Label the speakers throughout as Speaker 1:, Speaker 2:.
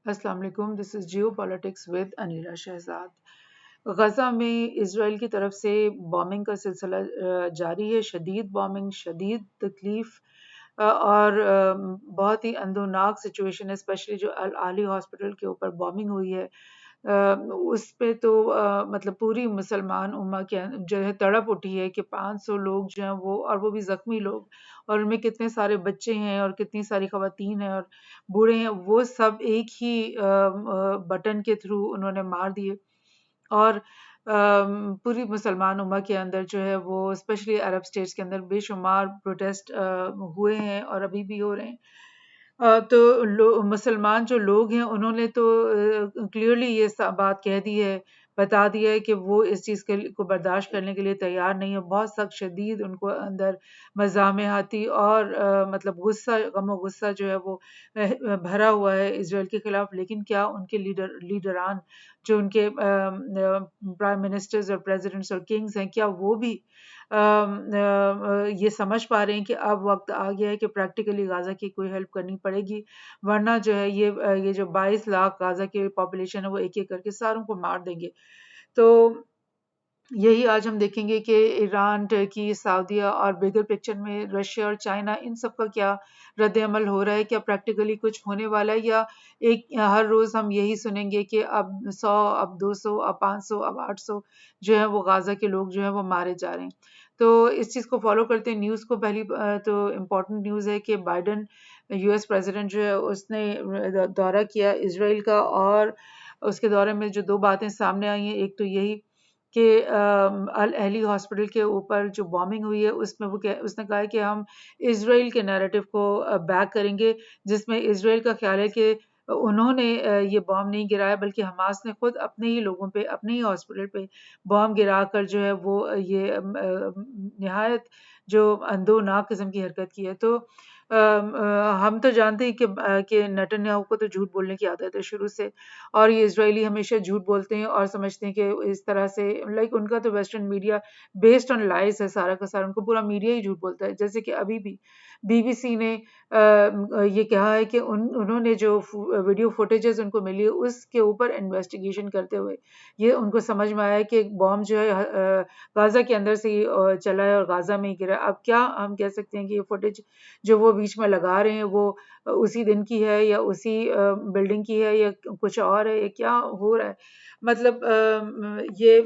Speaker 1: अस्सलाम वालेकुम, this is geopolitics with Anila Shahzad. Gaza में इसराइल की तरफ से बॉम्बिंग का सिलसिला जारी है। शदीद बॉम्बिंग, शदीद तकलीफ और बहुत ही अंदोनाक सिचुएशन है। स्पेशली जो अल आली हॉस्पिटल के ऊपर बॉम्बिंग हुई है, उस पे तो मतलब पूरी मुसलमान उम्मा के जो है तड़प उठी है कि 500 लोग जो हैं वो, और वो भी ज़ख्मी लोग, और उनमें कितने सारे बच्चे हैं और कितनी सारी ख़वातीन हैं और बूढ़े हैं, वो सब एक ही बटन के थ्रू उन्होंने मार दिए। और पूरी मुसलमान उम्मा के अंदर जो है वो, स्पेशली अरब स्टेट्स के अंदर बेशुमार प्रोटेस्ट हुए हैं और अभी भी हो रहे हैं। तो मुसलमान जो लोग हैं उन्होंने तो क्लियरली ये बात कह दी है, बता दिया है कि वो इस चीज़ को बर्दाश्त करने के लिए तैयार नहीं है। बहुत सख्त शदीद उनको अंदर मज़ामेहाती और मतलब गुस्सा, गम गुस्सा जो है वो भरा हुआ है इसराइल के खिलाफ। लेकिन क्या उनके लीडरान, जो उनके प्राइम मिनिस्टर्स और प्रेसिडेंट्स और किंग्स हैं, क्या वो भी ये समझ पा रहे हैं कि अब वक्त आ गया है कि प्रैक्टिकली गाजा की कोई हेल्प करनी पड़ेगी, वरना जो है ये जो 22 लाख गाजा की पॉपुलेशन है वो एक एक करके सारों को मार देंगे। तो यही आज हम देखेंगे कि ईरान, टर्की, सऊदीया और बिगर पिक्चर में रशिया और चाइना, इन सब का क्या रद्द अमल हो रहा है, क्या प्रैक्टिकली कुछ होने वाला है, या एक हर रोज़ हम यही सुनेंगे कि अब 100, अब 200, अब 500, अब 800 जो है वो गाज़ा के लोग जो है वो मारे जा रहे हैं। तो इस चीज़ को फॉलो करते हैं न्यूज़ को। पहली तो इम्पोर्टेंट न्यूज़ है कि बाइडन यूएस प्रेसिडेंट जो है उसने दौरा किया इसराइल का, और उसके दौरे में जो दो बातें सामने आई हैं, एक तो यही कि अल अहली हॉस्पिटल के ऊपर जो बॉम्बिंग हुई है उसमें उसने कहा है कि हम इसराइल के नैरेटिव को बैक करेंगे, जिसमें इसराइल का ख्याल है कि उन्होंने ये बॉम्ब नहीं गिराया, बल्कि हमास ने खुद अपने ही लोगों पे, अपने ही हॉस्पिटल पे बॉम्ब गिराकर जो है वो ये निहायत जो अंदोनाक किस्म की हरकत की है। तो हम तो जानते हैं कि नेतन्याहू को तो झूठ बोलने की आदत है शुरू से, और ये इजरायली हमेशा झूठ बोलते हैं और समझते हैं कि इस तरह से, लाइक उनका तो western media based on lies है सारा का सारा, उनको पूरा मीडिया ही झूठ बोलता है। जैसे कि अभी भी बीबीसी ने ये कहा है कि उन्होंने जो वीडियो फुटेजेस उनको मिली है उसके ऊपर इन्वेस्टिगेशन करते हुए ये उनको समझ में आया है कि एक बॉम्ब जो है गाजा के अंदर से ही चला है और गाजा में ही गिरा है। अब क्या हम कह सकते हैं कि ये फुटेज जो वो बीच में लगा रहे हैं वो उसी दिन की है, या उसी बिल्डिंग की है, या कुछ और है, या क्या हो रहा है। मतलब ये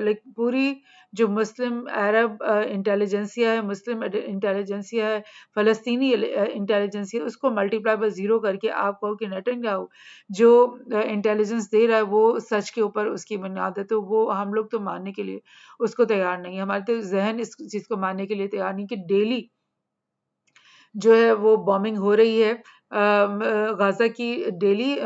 Speaker 1: लाइक पूरी जो मुस्लिम अरब इंटेलिजेंसिया है, मुस्लिम इंटेलिजेंसिया है, फ़लस्तीनी इंटेलिजेंसिया, उसको मल्टीप्लाई बाय ज़ीरो करके आप कहो कि नेतन्याहू जो इंटेलिजेंस दे रहा है वो सच के ऊपर उसकी बुनियाद है, तो वो हम लोग तो मानने के लिए उसको तैयार नहीं है। हमारे तो ज़हन इस चीज़ को मानने के लिए तैयार नहीं कि डेली जो है वो बॉम्बिंग हो रही है। गाज़ा की डेली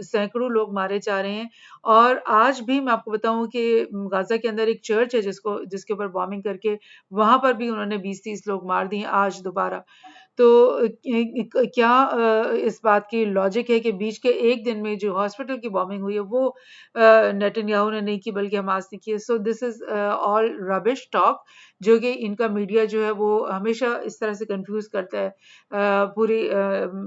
Speaker 1: सैकड़ों लोग मारे जा रहे हैं, और आज भी मैं आपको बताऊँ कि गाज़ा के अंदर एक चर्च है जिसके ऊपर बॉम्बिंग करके वहाँ पर भी उन्होंने 20-30 लोग मार दिए आज दोबारा। तो क्या इस बात की लॉजिक है कि बीच के एक दिन में जो हॉस्पिटल की बॉम्बिंग हुई है वो नेतन्याहू ने नहीं की, बल्कि हमास ने की है। So this is all rubbish talk, जो कि इनका मीडिया जो है वो हमेशा इस तरह से कंफ्यूज करता है, पूरी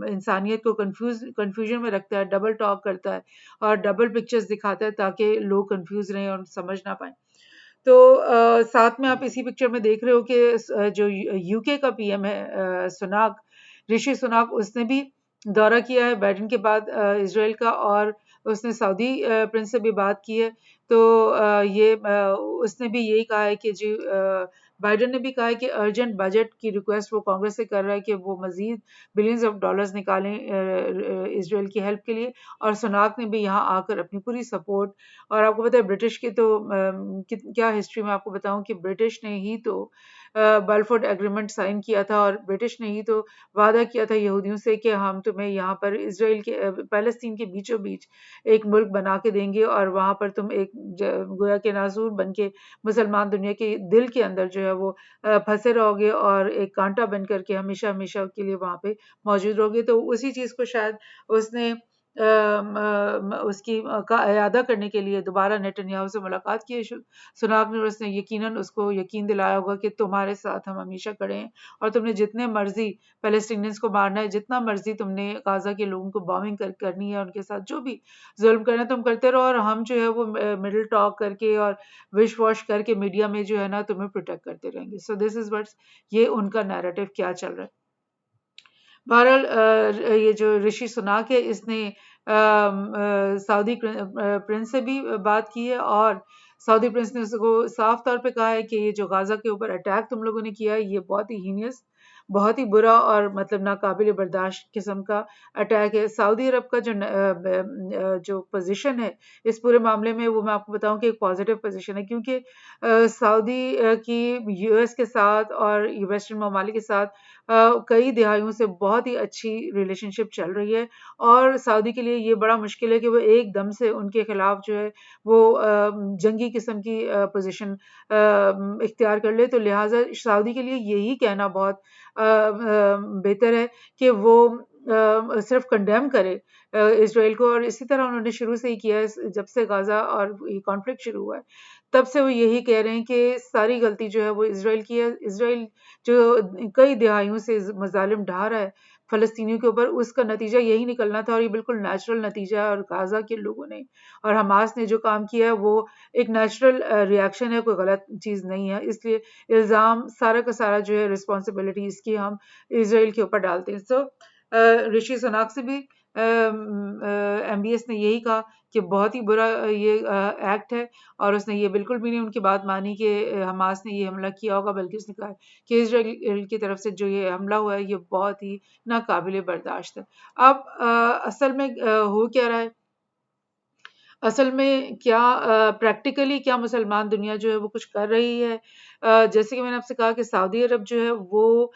Speaker 1: इंसानियत को कंफ्यूजन में रखता है, डबल टॉक करता है और डबल पिक्चर्स दिखाता है ताकि लोग कंफ्यूज रहें और समझ ना पाए। तो साथ में आप इसी पिक्चर में देख रहे हो कि जो यूके का पीएम है, सुनाक, ऋषि सुनाक, उसने भी दौरा किया है बाइडेन के बाद इसराइल का, और उसने सऊदी प्रिंस से भी बात की है। तो उसने भी यही कहा है कि जी बाइडेन ने भी कहा है कि अर्जेंट बजट की रिक्वेस्ट वो कांग्रेस से कर रहा है कि वो मजीद बिलियंस ऑफ डॉलर्स निकालें इसराइल की हेल्प के लिए। और सुनाक ने भी यहाँ आकर अपनी पूरी सपोर्ट, और आपको पता है ब्रिटिश की तो क्या हिस्ट्री में आपको बताऊं कि ब्रिटिश ने ही तो बलफोर्ड एग्रीमेंट साइन किया था, और ब्रिटिश ने ही तो वादा किया था यहूदियों से कि हम तुम्हें यहाँ पर इसराइल के पैलेस्तीन के बीचों बीच एक मुल्क बना के देंगे, और वहाँ पर तुम एक गोया के नासूर बन के मुसलमान दुनिया के दिल के अंदर जो है वो फंसे रहोगे, और एक कांटा बन करके हमेशा हमेशा के लिए वहाँ पे मौजूद रहोगे। तो उसी चीज़ को शायद उसने उसकी का अयादा करने के लिए दोबारा नेतन्याहू से मुलाकात की है सुनाक ने, उसने यकीनन उसको यकीन दिलाया होगा कि तुम्हारे साथ हम हमेशा खड़े हैं और तुमने जितने मर्जी पैलेस्टीनियंस को मारना है, जितना मर्जी तुमने गाजा के लोगों को बॉम्बिंग करनी है, उनके साथ जो भी जुल्म करना है तुम करते रहो, और हम जो है वो मिडिल टॉक करके और विश वॉश करके मीडिया में जो है ना तुम्हें प्रोटेक्ट करते रहेंगे। सो दिस इज व्हाट्स ये उनका नैरेटिव क्या चल रहा है। बहरहाल ये जो ऋषि सुनाक है, इसने सऊदी प्रिंस से भी बात की है, और सऊदी प्रिंस ने उसको साफ तौर पे कहा है कि ये जो गाजा के ऊपर अटैक तुम लोगों ने किया है, ये बहुत ही हीनियस, बहुत ही बुरा और मतलब नाकाबिल बर्दाश्त किस्म का अटैक है। सऊदी अरब का जो पोजीशन है इस पूरे मामले में, वो मैं आपको बताऊं कि एक पॉजिटिव पोजीशन है, क्योंकि सऊदी की यूएस के साथ और वेस्टर्न ममालिक के साथ कई दिहाइयों से बहुत ही अच्छी रिलेशनशिप चल रही है, और सऊदी के लिए ये बड़ा मुश्किल है कि वो एकदम से उनके खिलाफ जो है वो जंगी किस्म की पोजीशन इख्तियार कर ले। तो लिहाजा सऊदी के लिए यही कहना बहुत बेहतर है कि वो सिर्फ कंडेम करे इसराइल को, और इसी तरह उन्होंने शुरू से ही किया है, जब से गाजा और ये कॉन्फ्लिक्ट शुरू हुआ है तब से वो यही कह रहे हैं कि सारी गलती जो है वो इसराइल की है। इसराइल जो कई दिहाइयों से मजालिम ढा रहा है फ़लस्तीनियों के ऊपर, उसका नतीजा यही निकलना था, और ये बिल्कुल नेचुरल नतीजा है, और गाजा के लोगों ने और हमास ने जो काम किया है वो एक नेचुरल रिएक्शन है, कोई गलत चीज़ नहीं है। इसलिए इल्ज़ाम सारा का सारा जो है रिस्पॉन्सिबिलिटी इसकी हम इसराइल के ऊपर डालते हैं। सो ऋषि सुनाक से भी एमबीएस ने यही कहा कि बहुत ही बुरा ये एक्ट है, और उसने ये बिल्कुल भी नहीं उनकी बात मानी कि हमास ने ये हमला किया होगा, बल्कि उसने कहा कि इसराइल की तरफ से जो ये हमला हुआ है ये बहुत ही नाकाबिले बर्दाश्त है। अब असल में हो क्या रहा है, असल में क्या प्रैक्टिकली क्या मुसलमान दुनिया जो है वो कुछ कर रही है। जैसे कि मैंने आपसे कहा कि सऊदी अरब जो है वो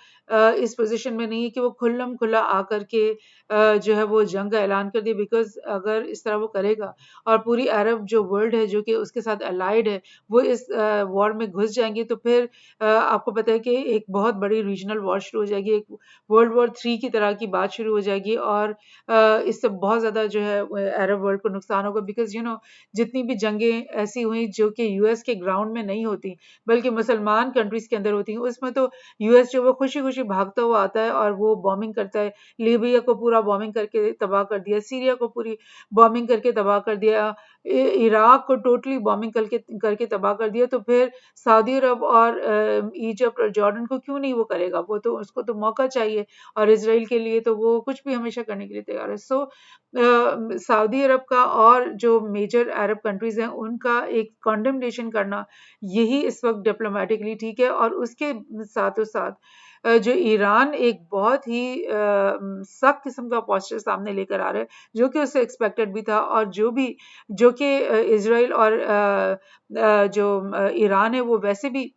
Speaker 1: इस पोजीशन में नहीं है कि वो खुल्लम खुला आकर के जो है वो जंग का ऐलान कर दिए, बिकॉज अगर इस तरह वो करेगा और पूरी अरब जो वर्ल्ड है जो कि उसके साथ अलाइड है वो इस वॉर में घुस जाएंगे, तो फिर आपको पता है कि एक बहुत बड़ी रीजनल वॉर शुरू हो जाएगी, एक वर्ल्ड वॉर 3 की तरह की बात शुरू हो जाएगी, और इससे बहुत ज़्यादा जो है अरब वर्ल्ड को नुकसान होगा, बिकॉज जितनी भी जंगें ऐसी हुई जो कि यूएस के ग्राउंड में नहीं होती बल्कि मुसलमान कंट्रीज के अंदर होती हैं, उसमें तो यूएस जो वो खुशी खुशी भागता हुआ आता है और वो बॉम्बिंग करता है। लीबिया को पूरा बॉम्बिंग करके तबाह कर दिया, सीरिया को पूरी बॉम्बिंग करके तबाह कर दिया, इराक को टोटली बॉम्बिंग करके करके तबाह कर दिया। तो फिर सऊदी अरब और इजिप्ट और जॉर्डन को क्यों नहीं वो करेगा, वो तो उसको तो मौका चाहिए, और इसराइल के लिए तो वो कुछ भी हमेशा करने के लिए तैयार है। सो सऊदी अरब का और जो मेजर अरब कंट्रीज हैं उनका एक कॉन्डेमनेशन करना यही इस वक्त डिप्लोमेटिकली ठीक है, और उसके साथों साथ जो ईरान एक बहुत ही सख्त किस्म का पोस्चर सामने लेकर आ रहा है, जो कि उससे एक्सपेक्टेड भी था, और जो कि इसराइल और जो ईरान है वो वैसे भी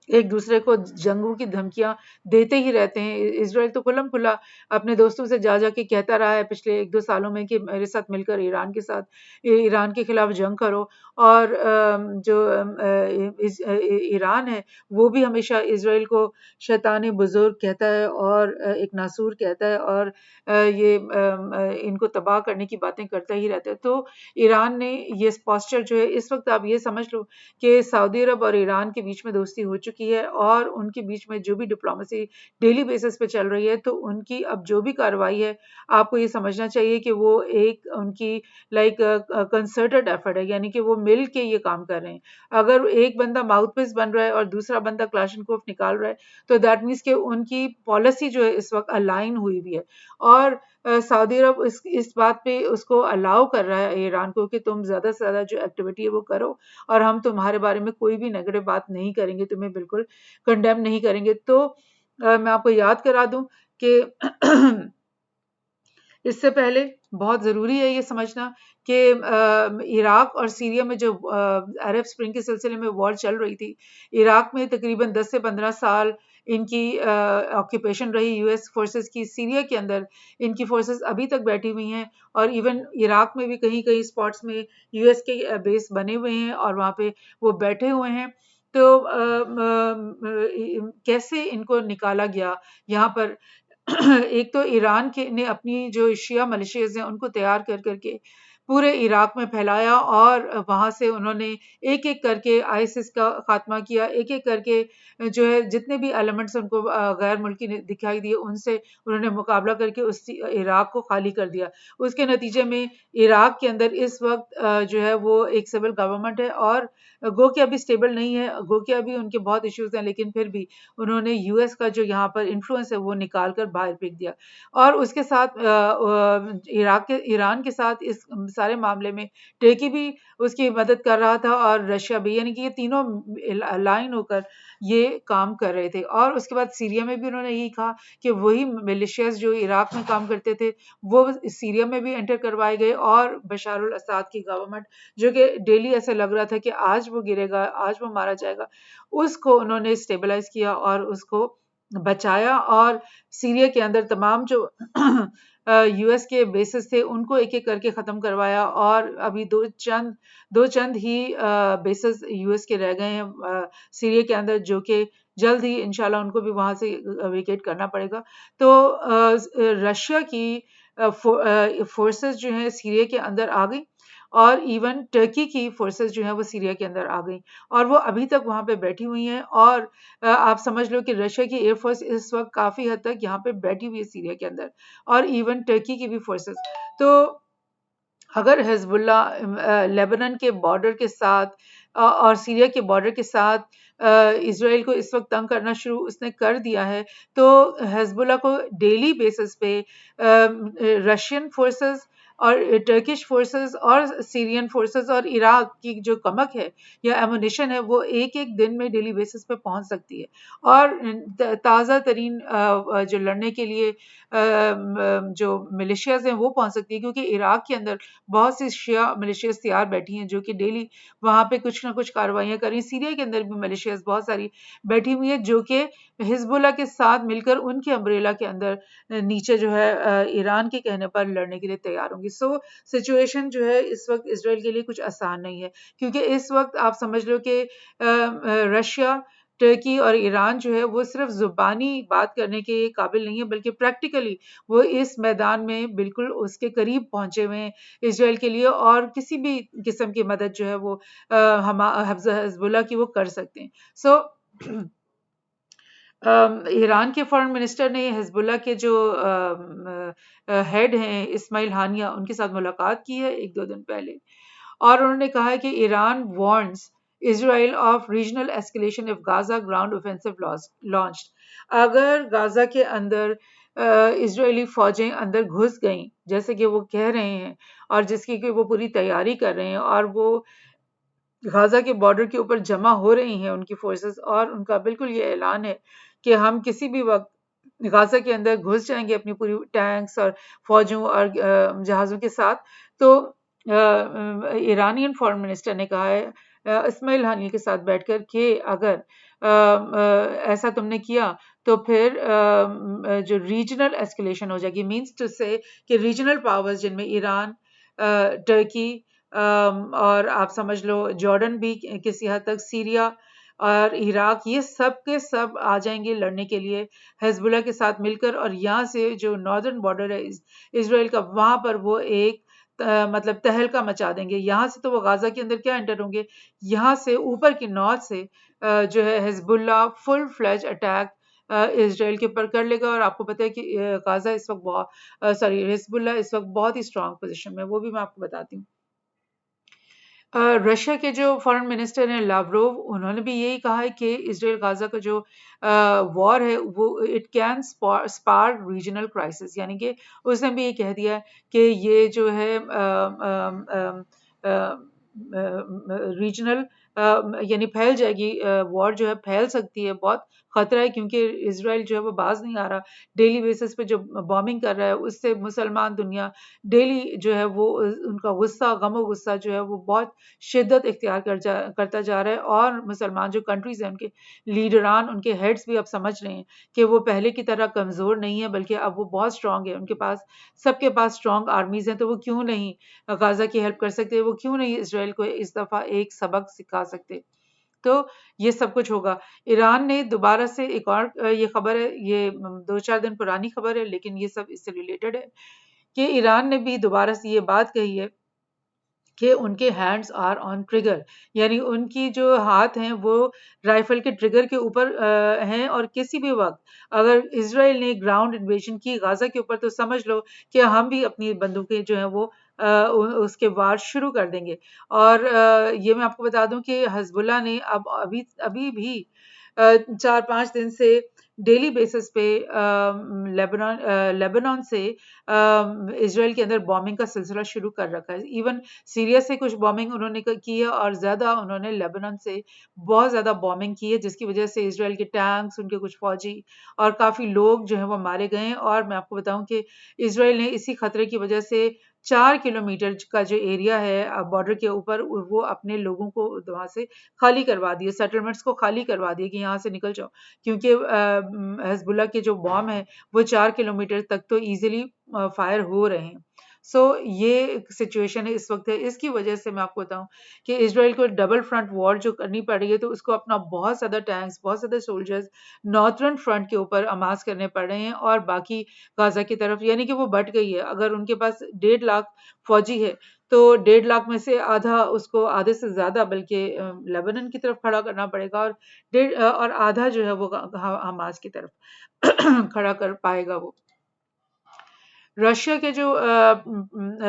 Speaker 1: एक दूसरे को जंगों की धमकियां देते ही रहते हैं। इसराइल तो खुल्लम खुला अपने दोस्तों से जा जा के कहता रहा है पिछले 1-2 सालों में कि मेरे साथ मिलकर ईरान के साथ ईरान के खिलाफ जंग करो, और जो ईरान है वो भी हमेशा इसराइल को शैतान बुजुर्ग कहता है और एक नासूर कहता है, और ये इनको तबाह करने की बातें करता ही रहता है। तो ईरान ने ये पोस्चर जो है, इस वक्त आप ये समझ लो कि सऊदी अरब और ईरान के बीच में दोस्ती हो चुकी है, और उनके बीच में जो भी डिप्लोमेसी डेली बेसिस पे चल रही है, तो उनकी अब जो भी कार्रवाई है आपको ये समझना चाहिए कि वो एक उनकी लाइक कंसर्टेड एफर्ट है, यानी कि वो मिल के ये काम कर रहे हैं। अगर एक बंदा माउथपीस बन रहा है और दूसरा बंदा क्लाशनकोफ निकाल रहा है, तो दैट मीन्स कि उनकी पॉलिसी जो है इस वक्त अलाइन हुई हुई है, और सऊदी अरब इस बात पे उसको अलाउ कर रहा है ईरान को कि तुम ज़्यादा से ज़्यादा जो एक्टिविटी है वो करो, और हम तुम्हारे बारे में कोई भी नेगेटिव बात नहीं करेंगे, तुम्हें बिल्कुल कंडेम नहीं करेंगे। तो मैं आपको याद करा दूं कि इससे पहले बहुत ज़रूरी है ये समझना कि इराक और सीरिया में जो अरब स्प्रिंग के सिलसिले में वॉर चल रही थी, इराक में तकरीबन 10 से 15 साल इनकी ऑक्यूपेशन रही यूएस फोर्सेस की, सीरिया के अंदर इनकी फोर्सेस अभी तक बैठी हुई हैं, और इवन इराक में भी कहीं कहीं स्पॉट्स में यूएस के बेस बने हुए हैं और वहाँ पे वो बैठे हुए हैं। तो कैसे इनको निकाला गया यहाँ पर, एक तो ईरान के ने अपनी जो शिया मिलिशियाज हैं उनको तैयार कर करके पूरे इराक में फैलाया और वहां से उन्होंने एक एक करके आईएसआईएस का खात्मा किया, एक एक करके जो है जितने भी एलिमेंट्स उनको गैर मुल्की दिखाई दिए उनसे उन्होंने मुकाबला करके उस इराक को खाली कर दिया। उसके नतीजे में इराक के अंदर इस वक्त जो है वो एक सिविल गवर्नमेंट है और गो के अभी स्टेबल नहीं है, गो के अभी उनके बहुत इश्यूज हैं, लेकिन फिर भी उन्होंने यूएस का जो यहाँ पर इन्फ्लुएंस है वो निकाल कर बाहर फेंक दिया। और उसके साथ ईरान के साथ इस सारे मामले में टर्की भी उसकी मदद कर रहा था और रशिया भी, यानी कि ये तीनों लाइन होकर ये काम कर रहे थे। और उसके बाद सीरिया में भी उन्होंने यही कहा कि वही मिलिशियाज जो इराक में काम करते थे वो सीरिया में भी एंटर करवाए गए और बशार अल असद की गवर्नमेंट जो कि डेली ऐसा लग रहा था कि आज वो गिरेगा, आज वो मारा जाएगा, उसको उन्होंने स्टेबलाइज किया और उसको बचाया। और सीरिया के अंदर तमाम जो यूएस के बेसिस थे उनको एक एक करके ख़त्म करवाया और अभी दो चंद ही बेसिस यूएस के रह गए हैं सीरिया के अंदर, जो कि जल्द ही इंशाल्लाह उनको भी वहां से वेकेट करना पड़ेगा। तो रशिया की फोर्सेस जो हैं सीरिया के अंदर आ गई और इवन टर्की की फोर्सेस जो हैं वो सीरिया के अंदर आ गई और वो अभी तक वहां पे बैठी हुई हैं। और आप समझ लो कि रशिया की एयरफोर्स इस वक्त काफी हद तक यहाँ पे बैठी हुई है सीरिया के अंदर और इवन टर्की की भी फोर्सेस। तो अगर हिजबुल्ला लेबनान के बॉर्डर के साथ और सीरिया के बॉर्डर के साथ इसराइल को इस वक्त तंग करना शुरू उसने कर दिया है, तो हिजबुल्ला को डेली बेसिस पे रशियन फोर्सेस और टर्किश फोर्सेस और सीरियन फोर्सेस और इराक की जो कमक है या एमुनिशन है वो एक एक दिन में डेली बेसिस पे पहुंच सकती है। और ताज़ा तरीन जो लड़ने के लिए जो मिलिशियाज हैं वो पहुंच सकती है, क्योंकि इराक के अंदर बहुत सी शिया मिलिशियाज तैयार बैठी हैं जो कि डेली वहां पे कुछ ना कुछ कार्रवाइयां कर रही हैं। सीरिया के अंदर भी मिलिशियाज बहुत सारी बैठी हुई है जो कि हिजबुल्ला के साथ मिलकर उनके अम्ब्रेला के अंदर नीचे जो है ईरान के कहने पर लड़ने के लिए तैयार होंगी। सो सिचुएशन जो है इस वक्त इसराइल के लिए कुछ आसान नहीं है, क्योंकि इस वक्त आप समझ लो कि रशिया, टर्की और ईरान जो है वो सिर्फ जुबानी बात करने के काबिल नहीं है, बल्कि प्रैक्टिकली वो इस मैदान में बिल्कुल उसके करीब पहुंचे हुए हैं इसराइल के लिए, और किसी भी किस्म की मदद जो है वो हम हिजबुल्लाह की वो कर सकते हैं। सो ईरान के फॉरेन मिनिस्टर ने हिजबुल्लाह के जो हेड हैं इस्माइल हानिया, उनके साथ मुलाकात की है एक दो दिन पहले, और उन्होंने कहा है कि Iran warns Israel of regional escalation if Gaza ground offensive launched. अगर गाजा के अंदर इजरायली फौजें अंदर घुस गईं जैसे कि वो कह रहे हैं और जिसकी कि वो पूरी तैयारी कर रहे हैं और वो गाजा के बॉर्डर के ऊपर जमा हो रही हैं उनकी फोर्सेस, और उनका बिल्कुल ये ऐलान है कि हम किसी भी वक्त गाजा के अंदर घुस जाएंगे अपनी पूरी टैंक्स और फौजों और जहाज़ों के साथ। तो ईरानियन फॉरेन मिनिस्टर ने कहा है इस्माइल हानी के साथ बैठकर कि अगर ऐसा तुमने किया तो फिर जो रीजनल एस्केलेशन हो जाएगी, मींस टू से कि रीजनल पावर्स जिनमें ईरान, टर्की और आप समझ लो जॉर्डन भी किसी हद तक, सीरिया और इराक, ये सब के सब आ जाएंगे लड़ने के लिए हिजबुल्लाह के साथ मिलकर। और यहाँ से जो नॉर्दर्न बॉर्डर है इसराइल का, वहां पर वो एक मतलब तहलका मचा देंगे। यहाँ से तो वो गाजा के अंदर क्या एंटर होंगे, यहाँ से ऊपर की नॉर्थ से जो है Hezbollah full fledge attack Israel के ऊपर कर लेगा। और आपको पता है कि गाजा इस वक्त बहुत हिजबुल्लाह इस वक्त बहुत ही स्ट्रांग पोजीशन में, वो भी मैं आपको बताती हूँ। रशिया के जो फॉरेन मिनिस्टर हैं लावरोव, उन्होंने भी यही कहा है कि इसराइल गाजा का जो वॉर है वो it can spark regional crisis, यानी कि उसने भी ये कह दिया है कि ये जो है रीजनल यानी फैल जाएगी, वॉर जो है फैल सकती है, बहुत खतरा है, क्योंकि इसराइल जो है वो बाज नहीं आ रहा। डेली बेसिस पे जो बॉम्बिंग कर रहा है उससे मुसलमान दुनिया डेली जो है वो उनका गुस्सा, गमो गुस्सा जो है वो बहुत शिद्दत इख्तियार करता जा रहा है। और मुसलमान जो कंट्रीज हैं उनके लीडरान, उनके हेड्स भी अब समझ रहे हैं कि वो पहले की तरह कमज़ोर नहीं है, बल्कि अब वो बहुत स्ट्रांग है, उनके पास सबके पास स्ट्रांग आर्मीज हैं। तो वो क्यों नहीं गाजा की हेल्प कर सकते, वो क्यों नहीं इसराइल को इस दफ़ा एक सबक सिखा सकते। तो ये सब कुछ होगा। ईरान ने दोबारा से एक और ये खबर है, ये 2-4 दिन पुरानी खबर है, लेकिन ये सब इससे रिलेटेड है कि ईरान ने भी दोबारा से ये बात कही है कि उनके हैंड्स आर ऑन ट्रिगर, यानी उनकी जो हाथ हैं वो राइफल के ट्रिगर के ऊपर हैं, और किसी भी वक्त अगर इसराइल ने ग्राउंड इन्वेजन की गाजा के ऊपर, तो समझ लो कि हम भी अपनी बंदूकें जो हैं वो उसके वार शुरू कर देंगे। और ये मैं आपको बता दूं कि हिजबुल्लाह ने अब अभी अभी भी 4-5 दिन से डेली बेसिस पे लेबनान से इसराइल के अंदर बॉम्बिंग का सिलसिला शुरू कर रखा है। इवन सीरिया से कुछ बॉम्बिंग उन्होंने की है, और ज़्यादा उन्होंने लेबनान से बहुत ज़्यादा बॉम्बिंग की है, जिसकी वजह से इसराइल के टैंक्स, उनके कुछ फौजी और काफ़ी लोग जो हैं वो मारे गए हैं। और मैं आपको बताऊं कि इसराइल ने इसी खतरे की वजह से 4 किलोमीटर का जो एरिया है बॉर्डर के ऊपर, वो अपने लोगों को वहां से खाली करवा दिए, सेटलमेंट्स को खाली करवा दिए कि यहाँ से निकल जाओ, क्योंकि हिजबुल्लाह के जो बॉम्ब है वो 4 किलोमीटर तक तो इजीली फायर हो रहे हैं। सो ये सिचुएशन है इस वक्त है। इसकी वजह से मैं आपको बताऊं कि इसराइल को डबल फ्रंट वॉर जो करनी पड़ रही है, तो उसको अपना बहुत ज़्यादा टैंक्स, बहुत ज़्यादा सोल्जर्स नॉर्थर्न फ्रंट के ऊपर अमास करने पड़ रहे हैं, और बाकी गाजा की तरफ यानी कि वो बट गई है। अगर उनके पास 1.5 लाख फौजी है, तो 1.5 लाख में से आधा उसको, आधे से ज़्यादा बल्कि लेबनान की तरफ खड़ा करना पड़ेगा, और और आधा जो है वो हमास की तरफ खड़ा कर पाएगा वो। रशिया के जो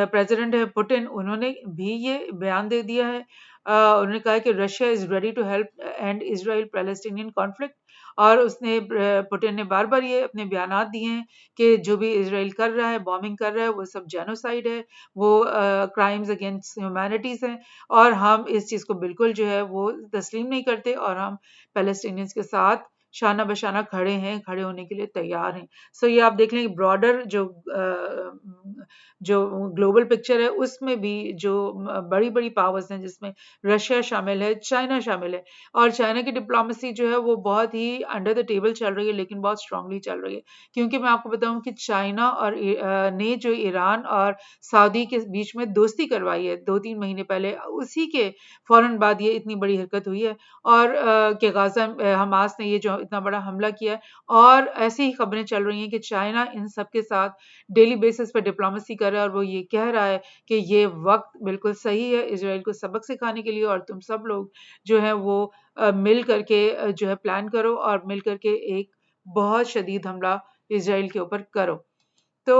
Speaker 1: प्रेसिडेंट है पुतिन, उन्होंने भी ये बयान दे दिया है। उन्होंने कहा है कि Russia is ready to help and Israel Palestinian conflict, और उसने पुतिन ने बार बार ये अपने बयानात दिए हैं कि जो भी इसराइल कर रहा है, बॉम्बिंग कर रहा है, वो सब जेनोसाइड है, वो क्राइम्स अगेंस्ट ह्यूमैनिटीज हैं, और हम इस चीज़ को बिल्कुल जो है वो तस्लीम नहीं करते, और हम पैलेस्टीनियंस के साथ शाना बशाना खड़े हैं, खड़े होने के लिए तैयार हैं। सो ये आप देख लें, ब्रॉडर जो ग्लोबल पिक्चर है, उसमें भी जो बड़ी बड़ी पावर्स हैं, जिसमें रशिया शामिल है, चाइना शामिल है, और चाइना की डिप्लोमेसी जो है वो बहुत ही अंडर द टेबल चल रही है, लेकिन बहुत स्ट्रांगली चल रही है। क्योंकि मैं आपको बताऊं कि चाइना और ने जो ईरान और सऊदी के बीच में दोस्ती करवाई है 2-3 महीने पहले, उसी के फौरन बाद ये इतनी बड़ी हरकत हुई है, और कि गाजा हमास ने ये जो इतना बड़ा हमला किया है। और ऐसी ही खबरें चल रही हैं कि चाइना इन सब के साथ डेली बेसिस पर डिप्लोमेसी कर रहा है, और वो ये कह रहा है कि ये वक्त बिल्कुल सही है इसराइल को सबक सिखाने के लिए, और तुम सब लोग जो है वो मिल करके जो है प्लान करो, और मिल करके एक बहुत शदीद हमला इसराइल के ऊपर करो। तो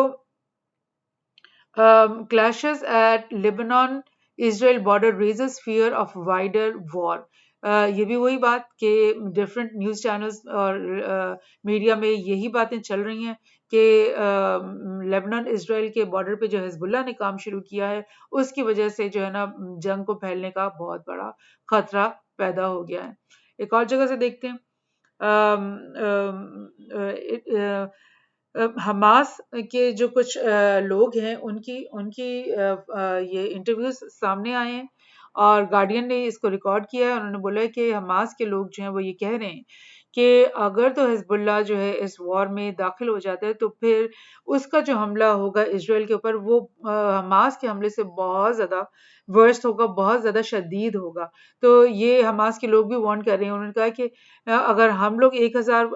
Speaker 1: clashes at Lebanon Israel border raises fear of wider war. ये भी वही बात कि डिफरेंट न्यूज़ चैनल्स और मीडिया में यही बातें चल रही हैं कि लेबनान इसराइल के बॉर्डर पे जो हिजबुल्लाह ने काम शुरू किया है, उसकी वजह से जो है ना जंग को फैलने का बहुत बड़ा खतरा पैदा हो गया है। एक और जगह से देखते हैं, हमास के जो कुछ लोग हैं, उनकी उनकी ये इंटरव्यूज सामने आए हैं, और गार्डियन ने इसको रिकॉर्ड किया है। उन्होंने बोला है कि हमास के लोग जो हैं वो ये कह रहे हैं कि अगर तो हिजबुल्लाह जो है इस वॉर में दाखिल हो जाता है, तो फिर उसका जो हमला होगा इसराइल के ऊपर, वो हमास के हमले से बहुत ज़्यादा वर्स्ट होगा, बहुत ज़्यादा शदीद होगा। तो ये हमास के लोग भी वार्न कर रहे हैं। उन्होंने कहा कि अगर हम लोग 1000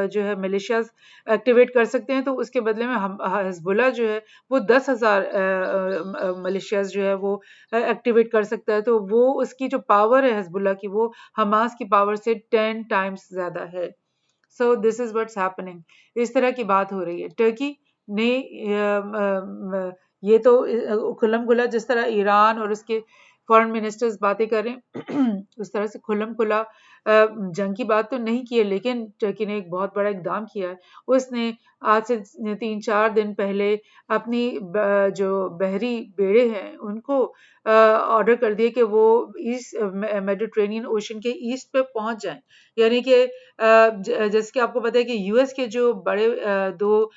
Speaker 1: जो है मिलिशियाज एक्टिवेट कर सकते हैं, तो उसके बदले में हम हिजबुल्लाह जो है वो 10,000 मिलिशियाज जो है वो एक्टिवेट कर सकता है। तो वो उसकी जो पावर है हिजबुल्लाह की, वो हमास की पावर से 10 टाइम्स ज़्यादा है। So this is what's happening. इस तरह की बात हो रही है। टर्की ने ये तो खुल्लम खुला, जिस तरह ईरान और उसके फॉरेन मिनिस्टर्स बातें कर रहे हैं उस तरह से खुल्लम खुला जंग की बात तो नहीं की है, लेकिन टर्की ने एक बहुत बड़ा इकदाम किया है। उसने आज से 3-4 दिन पहले अपनी जो बहरी बेड़े हैं उनको ऑर्डर कर दिए कि वो ईस्ट मेडिटेरेनियन ओशन के ईस्ट पे पहुंच जाएं। यानी कि जैसे कि आपको पता है कि यूएस के जो बड़े दो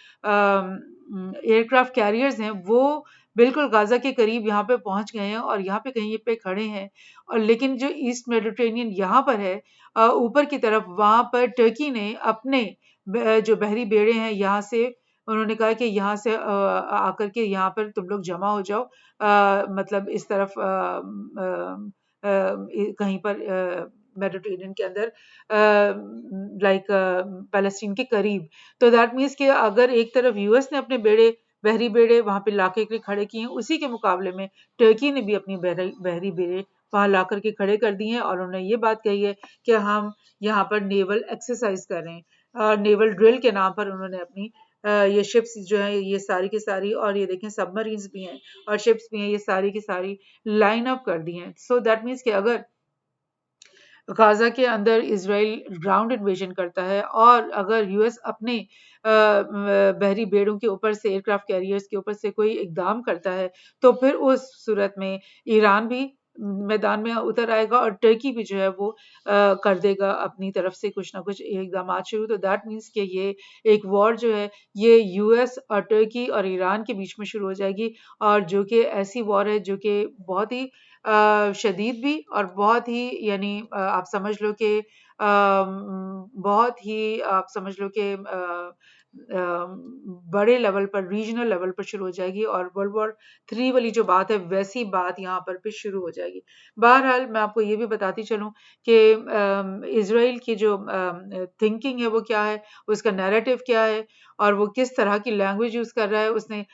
Speaker 1: एयरक्राफ्ट कैरियर्स हैं, वो बिल्कुल गाजा के करीब यहाँ पे पहुंच गए हैं, और यहाँ पे कहीं पे खड़े हैं। और लेकिन जो ईस्ट मेडिटेरेनियन यहाँ पर है ऊपर की तरफ, वहां पर टर्की ने अपने जो बहरी बेड़े हैं यहाँ से, उन्होंने कहा कि यहाँ से आकर के यहाँ पर तुम लोग जमा हो जाओ, मतलब इस तरफ कहीं पर मेडिटेरियन के अंदर, लाइक पैलेस्टीन के करीब। तो दैट मीन्स कि अगर एक तरफ यूएस ने अपने बेड़े, बहरी बेड़े वहां पे लाके के खड़े किए हैं, उसी के मुकाबले में टर्की ने भी अपनी बहरी बेड़े वहां ला करके खड़े कर दिए हैं, और उन्होंने ये बात कही है कि हम यहाँ पर नेवल एक्सरसाइज कर रहे हैं, नेवल ड्रिल के नाम पर उन्होंने अपनी ये शिप्स जो है ये सारी की सारी, और ये देखें सबमरीन्स भी हैं और शिप्स भी हैं, ये सारी की सारी लाइन अप कर दी हैं। सो दैट मीन्स कि अगर गाजा के अंदर इसराइल ग्राउंड इन्वेजन करता है, और अगर यूएस अपने बहरी बेड़ों के ऊपर से, एयरक्राफ्ट कैरियर्स के ऊपर से कोई इकदाम करता है, तो फिर उस सूरत में ईरान भी मैदान में उतर आएगा, और टर्की भी जो है वो कर देगा अपनी तरफ से कुछ ना कुछ इकदाम शुरू। तो दैट मीन्स कि ये एक वॉर जो है ये यूएस और टर्की और ईरान के बीच में शुरू हो जाएगी, और जो कि ऐसी वॉर है जो कि बहुत ही शदीद भी, और बहुत ही यानी आप समझ लो कि बहुत ही आप समझ लो कि बड़े लेवल पर, रीजनल लेवल पर शुरू हो जाएगी, और वर्ल्ड वॉर 3 वाली जो बात है वैसी बात यहाँ पर भी शुरू हो जाएगी। बहरहाल मैं आपको ये भी बताती चलूँ कि इसराइल की जो थिंकिंग है वो क्या है, उसका नैरेटिव क्या है, और वो किस तरह की लैंग्वेज यूज़ कर रहा है। उसने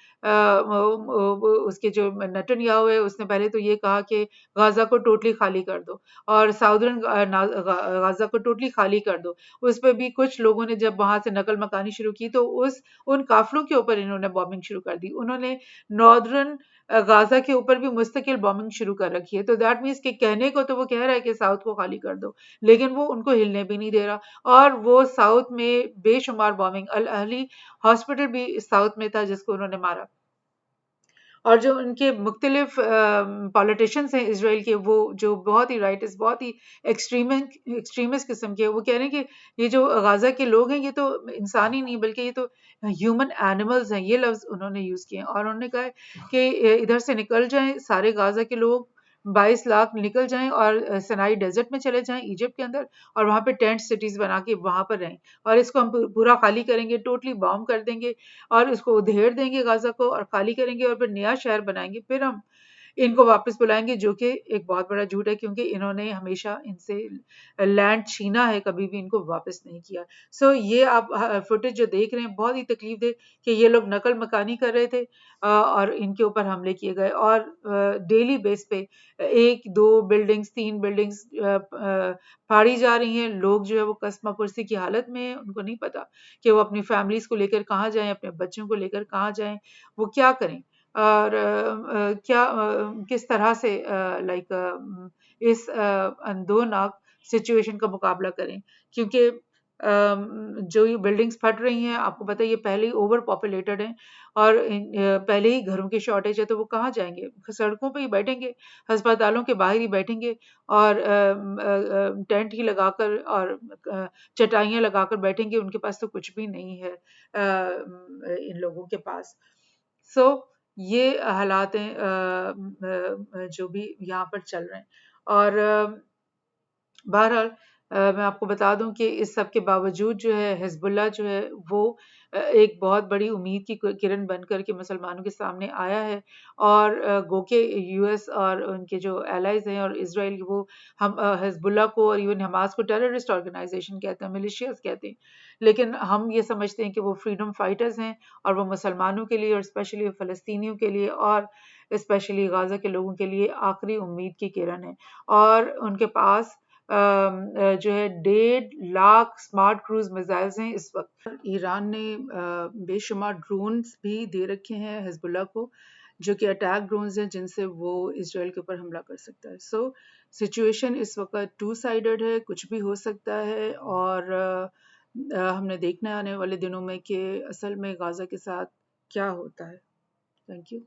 Speaker 1: उसके जो नेतन्याहू है उसने पहले तो ये कहा कि गाज़ा को टोटली खाली कर दो, और साउदर्न गाज़ा को टोटली खाली कर दो। उस पे भी कुछ लोगों ने जब वहाँ से नकल मकानी शुरू की, तो उन काफिलों के ऊपर इन्होंने बॉम्बिंग शुरू कर दी। उन्होंने नॉर्दर्न गाज़ा के ऊपर भी मुस्तकिल बॉम्बिंग शुरू कर रखी है। तो दैट मीन्स कि कहने को तो वो कह रहा है कि साउथ को खाली कर दो, लेकिन वो उनको हिलने भी नहीं दे रहा, और वो साउथ में बेशुमार बॉम्बिंग, अल अहली हॉस्पिटल भी साउथ में था जिसको उन्होंने मारा। और जो उनके मुख्तलिफ पॉलिटिशियंस हैं इसराइल के, वो जो बहुत ही राइटिस्ट, बहुत ही एक्सट्रीमिस्ट किस्म के, वो कह रहे हैं कि ये जो गाजा के लोग हैं ये तो इंसान ही नहीं बल्कि ये तो ह्यूमन एनिमल्स हैं, ये लफ्ज उन्होंने यूज किए हैं। और उन्होंने कहा है कि इधर से निकल जाएं सारे गाजा के लोग, 22 लाख निकल जाएं और सनाई डेजर्ट में चले जाएं इजिप्ट के अंदर, और वहां पे टेंट सिटीज बना के वहां पर रहें, और इसको हम पूरा खाली करेंगे, टोटली बॉम्ब कर देंगे, और इसको उधेड़ देंगे गाजा को, और खाली करेंगे, और फिर नया शहर बनाएंगे, फिर हम इनको वापस बुलाएंगे, जो कि एक बहुत बड़ा झूठ है, क्योंकि इन्होंने हमेशा इनसे लैंड छीना है, कभी भी इनको वापस नहीं किया। सो ये आप फुटेज जो देख रहे हैं बहुत ही तकलीफ दे कि ये लोग नकल मकानी कर रहे थे, और इनके ऊपर हमले किए गए, और डेली बेस पे 1 2 बिल्डिंग्स 3 बिल्डिंग्स फाड़ी जा रही हैं। लोग जो है वो कसमा पुरसी की हालत में है, उनको नहीं पता कि वो अपनी फैमिलीज को लेकर कहाँ जाएं, अपने बच्चों को लेकर कहाँ जाएं, वो क्या करें, और किस तरह से इस अंदोनाक सिचुएशन का मुकाबला करें, क्योंकि जो ये बिल्डिंग्स फट रही हैं, आपको पता है ये पहले ही ओवर पॉपुलेटेड हैं, और पहले ही घरों की शॉर्टेज है, तो वो कहाँ जाएंगे, सड़कों पे ही बैठेंगे, अस्पतालों के बाहर ही बैठेंगे, और टेंट ही लगाकर और चटाइयाँ लगाकर बैठेंगे, उनके पास तो कुछ भी नहीं है इन लोगों के पास। सो ये हालात हैं जो भी यहाँ पर चल रहे हैं, और बहरहाल मैं आपको बता दूं कि इस सब के बावजूद जो है हिजबुल्लाह जो है वो एक बहुत बड़ी उम्मीद की किरण बनकर के मुसलमानों के सामने आया है, और गो के यूएस और उनके जो एलाइज हैं और इसराइल, वो हम हिजबुल्लाह को और इवन हमास को टेररिस्ट ऑर्गेनाइजेशन कहते हैं, मिलिशियस कहते हैं, लेकिन हम ये समझते हैं कि वो फ्रीडम फाइटर्स हैं, और वो मुसलमानों के लिए और स्पेशली फ़लस्तीनियों के लिए और स्पेशली गाज़ा के लोगों के लिए आखिरी उम्मीद की किरण है। और उनके पास जो है 1.5 लाख स्मार्ट क्रूज मिसाइल्स हैं इस वक्त। ईरान ने बेशुमार ड्रोन्स भी दे रखे हैं हिजबुल्लाह को, जो कि अटैक ड्रोन्स हैं जिनसे वो इसराइल के ऊपर हमला कर सकता है। सो सिचुएशन इस वक्त 2 साइडेड है, कुछ भी हो सकता है, और हमने देखना है आने वाले दिनों में कि असल में गाजा के साथ क्या होता है। Thank you.